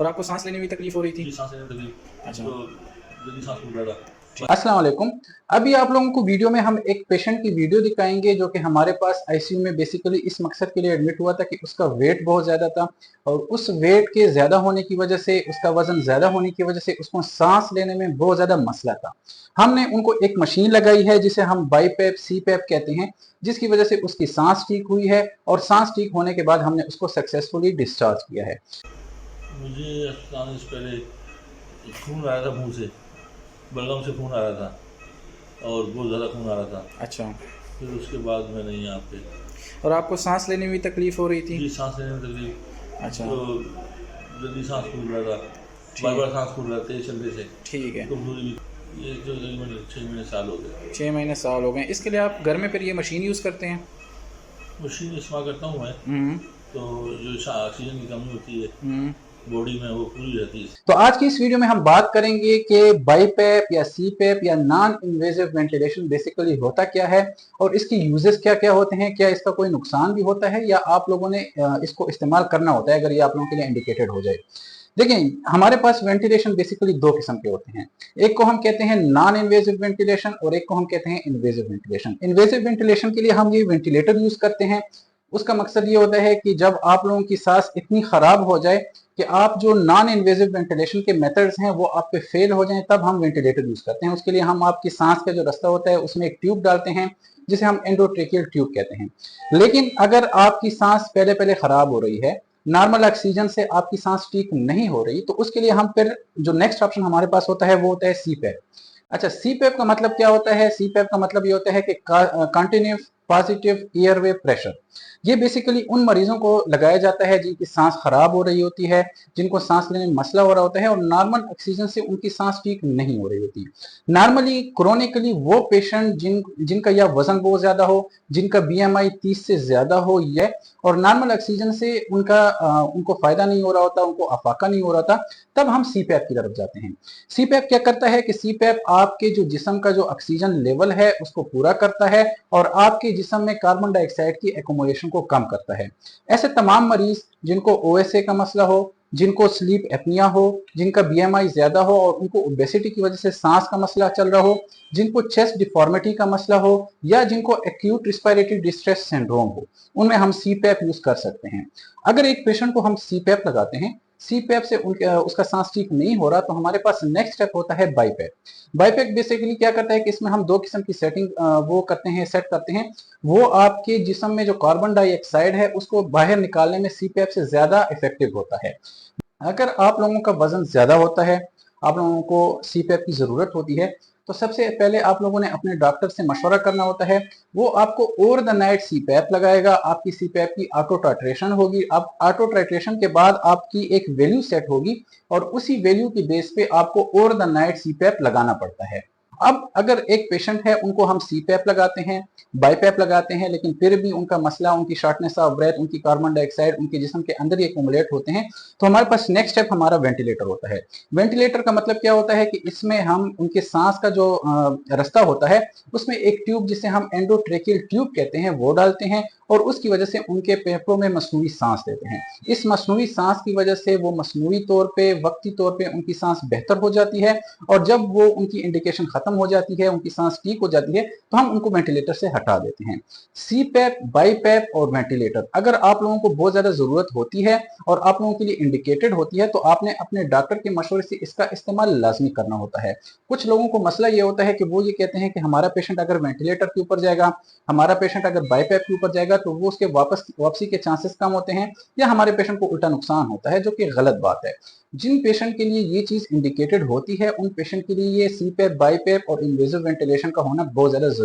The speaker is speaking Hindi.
और आपको सांस लेने में भी तकलीफ हो रही थी? जी, सांस लेने में तकलीफ। अच्छा। तो जल्दी सांस फूल रहा था। अस्सलाम वालेकुम। अभी आप लोगों को वीडियो में हम एक पेशेंट की वीडियो दिखाएंगे जो कि हमारे पास आईसीयू में बेसिकली इस मकसद के लिए एडमिट हुआ था कि उसका वेट बहुत ज़्यादा था और उस वेट के ज़्यादा होने की वजह से, उसका वजन ज़्यादा होने की वजह से उसको सांस लेने में बहुत ज़्यादा मसला था। हमने उनको एक मशीन लगाई है जिसे हम बाईपैप सीपैप कहते हैं, जिसकी वजह से उसकी सांस ठीक हुई है और सांस ठीक होने के बाद हमने उसको सक्सेसफुली डिस्चार्ज किया है। मुझे अस्पताल आने से पहले खून आ रहा था मुँह से, बलगम से खून आ रहा था और बहुत ज़्यादा खून आ रहा था। अच्छा। फिर उसके बाद मैंने यहाँ पे और आपको सांस लेने में भी तकलीफ हो रही थी? जी, सांस लेने में तकलीफ। अच्छा। तो जल्दी सांस फूल रहा था, बार ठीक। बार सांस फूल रहा था तेज चलने से। ठीक है। कमजोरी भी, ये जो तकरीबन 6 महीने साल हो गए। 6 महीने साल हो गए। इसके लिए आप घर में फिर ये मशीन यूज़ करते हैं? मशीन इस्तेमाल करता हूँ मैं, हम्म। तो जो ऑक्सीजन की कमी होती है हम्म। बॉडी में वो पूरी रहती है। तो आज की इस वीडियो में हम बात करेंगे कि बाईपैप या सीपैप या नॉन इन्वेजिव वेंटिलेशन बेसिकली होता क्या है और इसके यूजेस क्या क्या होते हैं, क्या इसका कोई नुकसान भी होता है या आप लोगों ने इसको इस्तेमाल करना होता है अगर ये आप लोगों के लिए इंडिकेटेड हो जाए। देखिए, हमारे पास वेंटिलेशन बेसिकली दो किस्म के होते हैं। एक को हम कहते हैं नॉन इन्वेजिव वेंटिलेशन और एक को हम कहते हैं इन्वेजिव वेंटिलेशन। इन्वेजिव वेंटिलेशन के लिए हम ये वेंटिलेटर यूज करते हैं। उसका मकसद ये होता है कि जब आप लोगों की सांस इतनी खराब हो जाए कि आप जो नॉन इन्वेजिव वेंटिलेशन के मेथड्स हैं वो आप पे फेल हो जाएं, तब हम वेंटिलेटर यूज करते हैं। उसके लिए हम आपकी सांस का जो रास्ता होता है उसमें एक ट्यूब डालते हैं जिसे हम एंडोट्रेकियल ट्यूब कहते हैं। लेकिन अगर आपकी सांस पहले पहले खराब हो रही है, नॉर्मल ऑक्सीजन से आपकी सांस ठीक नहीं हो रही, तो उसके लिए हम फिर जो नेक्स्ट ऑप्शन हमारे पास होता है वो होता है सीपैप। अच्छा, सीपैप का मतलब क्या होता है? सीपैप का मतलब ये होता है कि कंटिन्यूस पॉजिटिव एयरवे प्रेशर। ये बेसिकली उन मरीजों को लगाया जाता है जिनकी सांस खराब हो रही होती है, जिनको सांस लेने में मसला हो रहा होता है और नॉर्मल ऑक्सीजन से उनकी सांस ठीक नहीं हो रही होती। नॉर्मली क्रोनिकली वो पेशेंट जिनका या वजन बहुत ज्यादा हो, जिनका बीएमआई 30 से ज्यादा हो, ये और नॉर्मल ऑक्सीजन से उनको फायदा नहीं हो रहा होता, उनको अफाका नहीं हो रहा था, तब हम सीपैप की तरफ जाते हैं। सीपैप क्या करता है कि सीपैप आपके जो जिस्म का जो ऑक्सीजन लेवल है उसको पूरा करता है और आपके जिस्म में कार्बन डाइऑक्साइड की एक्यूमुलेशन को कम करता है। ऐसे तमाम मरीज जिनको ओएसए का मसला हो, जिनको स्लीप एपनिया हो, जिनका बीएमआई ज्यादा हो और उनको ओबेसिटी की वजह से सांस का मसला चल रहा हो, जिनको चेस्ट डिफॉर्मिटी का मसला हो या जिनको एक्यूट रिस्पिरेटरी डिस्ट्रेस सिंड्रोम हो, उनमें हम सीपैप यूज कर सकते हैं। अगर एक पेशेंट को हम सीपैप लगाते हैं, सीपैप से उसका सांस ठीक नहीं हो रहा, तो हमारे पास नेक्स्ट स्टेप होता है बाईपैप। बाईपैप बेसिकली क्या करता है कि इसमें हम दो किस्म की सेटिंग वो करते हैं, सेट करते हैं। वो आपके जिस्म में जो कार्बन डाइऑक्साइड है उसको बाहर निकालने में सीपैप से ज्यादा इफेक्टिव होता है। अगर आप लोगों का वजन ज्यादा होता है, आप लोगों को सीपैप की जरूरत होती है, तो सबसे पहले आप लोगों ने अपने डॉक्टर से मशवरा करना होता है। वो आपको ओवर द नाइट सीपैप लगाएगा, आपकी सीपैप की ऑटो टाइट्रेशन होगी। अब ऑटो टाइट्रेशन के बाद आपकी एक वैल्यू सेट होगी और उसी वैल्यू की बेस पे आपको ओवर द नाइट सीपैप लगाना पड़ता है। अब अगर एक पेशेंट है उनको हम सीपैप लगाते हैं, बाईपैप लगाते हैं, लेकिन फिर भी उनका मसला, उनकी शॉर्टनेस ऑफ ब्रेथ, उनकी कार्बन डाइऑक्साइड उनके जिस्म के अंदर ही एक्यूमुलेट होते हैं, तो हमारे पास नेक्स्ट स्टेप हमारा वेंटिलेटर होता है। वेंटिलेटर का मतलब क्या होता है कि इसमें हम उनके सांस का जो रास्ता होता है उसमें एक ट्यूब जिसे हम एंडोट्रेकियल ट्यूब कहते हैं वो डालते हैं और उसकी वजह से उनके फेफड़ों में मसनूई सांस लेते हैं। इस मसनूई सांस की वजह से वो मसनूई तौर पे, वक्ती तौर पे उनकी सांस बेहतर हो जाती है और जब वो उनकी इंडिकेशन खत्म हो जाती है, उनकी सांस ठीक हो जाती है, तो हम उनको वेंटिलेटर से हटा देते हैं। सीपैप, बाईपैप और वेंटिलेटर अगर आप लोगों को बहुत ज्यादा जरूरत होती है और आप लोगों के लिए इंडिकेटेड होती है, तो आपने अपने डॉक्टर के मशवरे से इसका इस्तेमाल लाजमी करना होता है। कुछ लोगों को मसला ये होता है कि वो ये कहते हैं कि हमारा पेशेंट अगर वेंटिलेटर के ऊपर जाएगा, हमारा पेशेंट अगर बाईपैप के ऊपर जाएगा, तो वो उसके वापसी के चांसेस कम होते हैं या हमारे पेशेंट को उल्टा नुकसान होता है, जो कि गलत बात है। जिन पेशेंट के लिए ये चीज इंडिकेटेड होती है उन पेशेंट के लिए ये सीपैप, बाईपैप और इन्वेजिव वेंटिलेशन का होना बहुत ज्यादा जरूरी